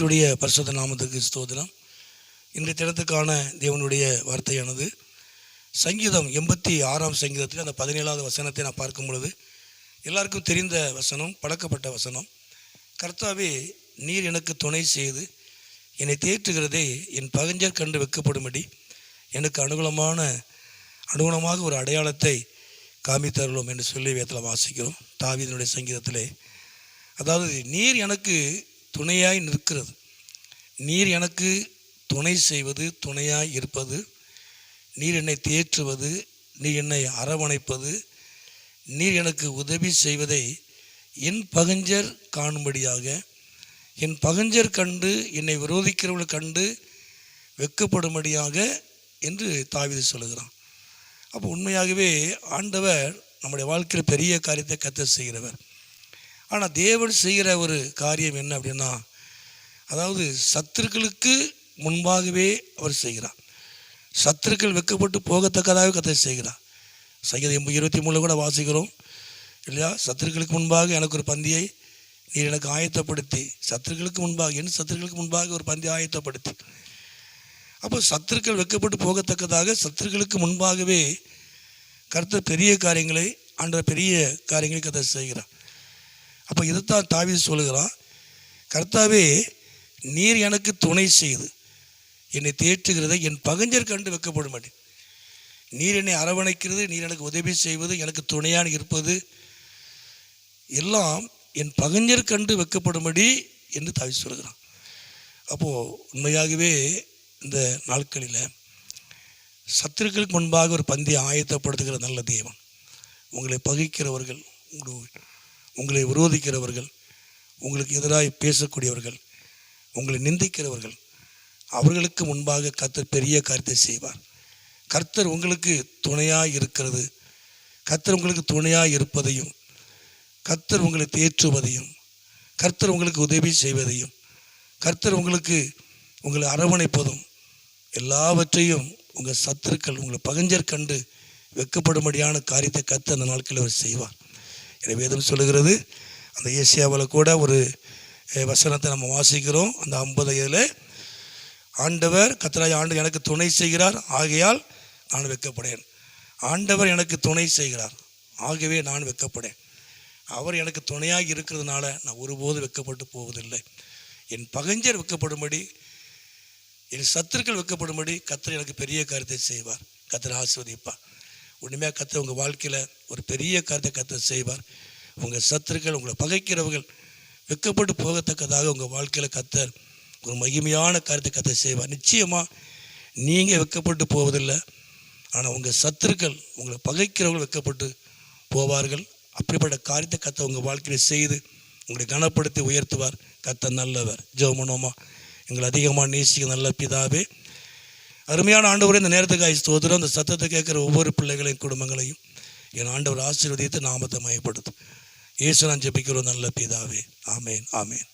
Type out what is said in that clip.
கர்த்தருடைய பரிசுத்த நாமத்துக்கு ஸ்தோத்திரம். இன்றைய தினத்துக்கான தேவனுடைய வார்த்தையானது சங்கீதம் 86ஆம் சங்கீதத்தில் அந்த 17வது வசனத்தை நான் பார்க்கும் பொழுது எல்லாருக்கும் தெரிந்த வசனம், பழக்கப்பட்ட வசனம். கர்த்தாவே, நீர் எனக்கு துணை செய்து என்னை தேற்றுகிறதே, என் பகைஞர் கண்டு வெட்கப்படும்படி எனக்கு அனுகூலமாக ஒரு அடையாளத்தை காமித்தருளும் என்று சொல்லி வேதத்தில் வாசிக்கிறோம். தாவீதினுடைய சங்கீதத்திலே, அதாவது நீர் எனக்கு துணையாய் நிற்கிறது, நீர் எனக்கு துணை செய்வது, துணையாய் இருப்பது, நீர் என்னை தேற்றுவது, நீர் என்னை அரவணைப்பது, நீர் எனக்கு உதவி செய்வதை என் பகைஞர் காணும்படியாக, என் பகைஞர் கண்டு என்னை விரோதிக்கிறவர்கள் கண்டு வெட்கப்படும்படியாக என்று தாவீது சொல்லுகிறான். அப்போ உண்மையாகவே ஆண்டவர் நம்முடைய வாழ்க்கையில் பெரிய காரியத்தை கர்த்தர் செய்கிறவர். ஆனால் தேவன் செய்கிற ஒரு காரியம் என்ன அப்படின்னா, அதாவது சத்துருக்களுக்கு முன்பாகவே அவர் செய்கிறார். சத்துருக்கள் வெட்கப்பட்டு போகத்தக்கதாக கர்த்தர் செய்கிறார். சங்கீதம் 23 கூட வாசிக்கிறோம் இல்லையா? சத்துருக்களுக்கு முன்பாக எனக்கு ஒரு பந்தியை நீர் எனக்கு ஆயத்தப்படுத்தி, சத்துருக்களுக்கு முன்பாக, என் சத்துருக்களுக்கு முன்பாக ஒரு பந்தியை ஆயத்தப்படுத்தி. அப்போ சத்துருக்கள் வெட்கப்பட்டு போகத்தக்கதாக சத்துருக்களுக்கு முன்பாகவே கர்த்தர் பெரிய காரியங்களை, ஆண்டவர் பெரிய காரியங்களை கர்த்தர் செய்கிறார். அப்போ இதைத்தான் தாவீது சொல்லுகிறான், கர்த்தாவே, நீர் எனக்கு துணை செய்து என்னை தேற்றுகிறதை என் பகைஞர் கண்டு வெட்கப்படும்படி, நீர் என்னை அரவணைக்கிறது, நீர் எனக்கு உதவி செய்வது, எனக்கு துணையாக இருப்பது எல்லாம் என் பகைஞர் கண்டு வெட்கப்படும்படி என்று தாவீது சொல்கிறான். அப்போது உண்மையாகவே இந்த நாட்களில் சத்துருக்களுக்கு முன்பாக ஒரு பந்தியை ஆயத்தப்படுத்துகிற நல்ல தேவன், உங்களை பகைக்கிறவர்கள், உங்களை விரோதிக்கிறவர்கள், உங்களுக்கு எதிராக பேசக்கூடியவர்கள், உங்களை நிந்திக்கிறவர்கள், அவர்களுக்கு முன்பாக கர்த்தர் பெரிய காரியத்தை செய்வார். கர்த்தர் உங்களுக்கு துணையாக இருக்கிறது, கர்த்தர் உங்களுக்கு துணையாக இருப்பதையும், கர்த்தர் உங்களை தேற்றுவதையும், கர்த்தர் உங்களுக்கு உதவி செய்வதையும், கர்த்தர் உங்களை அரவணைப்பதும் எல்லாவற்றையும் உங்கள் சத்துருக்கள், உங்களை பகைஞர் கண்டு வெட்கப்படும்படியான காரியத்தை கர்த்தர் அந்த நாட்களில் அவர் செய்வார். எனவே வேதம் சொல்லுகிறது, அந்த ஏசியாவில் கூட ஒரு வசனத்தை நம்ம வாசிக்கிறோம். அந்த 50 ஆண்டவர், கர்த்தராகிய ஆண்டவர் எனக்கு துணை செய்கிறார், ஆகையால் நான் வெட்கப்படேன். ஆண்டவர் எனக்கு துணை செய்கிறார், ஆகவே நான் வெட்கப்படேன். அவர் எனக்கு துணையாக இருக்கிறதுனால நான் ஒருபோதும் வெட்கப்பட்டு போவதில்லை. என் பகைஞர் வெட்கப்படும்படி, என் சத்துருக்கள் வெட்கப்படும்படி கர்த்தர் எனக்கு பெரிய காரியத்தை செய்வார். கர்த்தர் ஆசீர்வதிப்பார். உண்மையாக கர்த்தர் உங்கள் வாழ்க்கையில் ஒரு பெரிய காரியத்தை கர்த்தர் செய்வார். உங்கள் சத்துருக்கள், உங்களை பகைக்கிறவர்கள் வெட்கப்பட்டு போகத்தக்கதாக உங்கள் வாழ்க்கையில் கர்த்தர் ஒரு மகிமையான காரியத்தை கர்த்தர் செய்வார். நிச்சயமாக நீங்கள் வெட்கப்பட்டு போவதில்லை, ஆனால் உங்கள் சத்துருக்கள், உங்களை பகைக்கிறவர்கள் வெட்கப்பட்டு போவார்கள். அப்படிப்பட்ட காரியத்தை கர்த்தர் உங்கள் வாழ்க்கையில் செய்து உங்களை கனப்படுத்தி உயர்த்துவார். கர்த்தர் நல்லவர். ஜெபம் பண்ணுவோமா? எங்களை அதிகமாக நேசிக்க நல்ல பிதாவே, அருமையான ஆண்டவரே, இந்த நேரத்துக்கு ஸ்தோத்திரம். அந்த சத்தத்தை கேட்குற ஒவ்வொரு பிள்ளைகளையும் குடும்பங்களையும் என் ஆண்டவர் ஆசீர்வதித்து நாமத்தை மயப்படுத்தும். இயேசு நான் ஜெபிக்கிறோம் நல்ல பிதாவே. ஆமேன், ஆமேன்.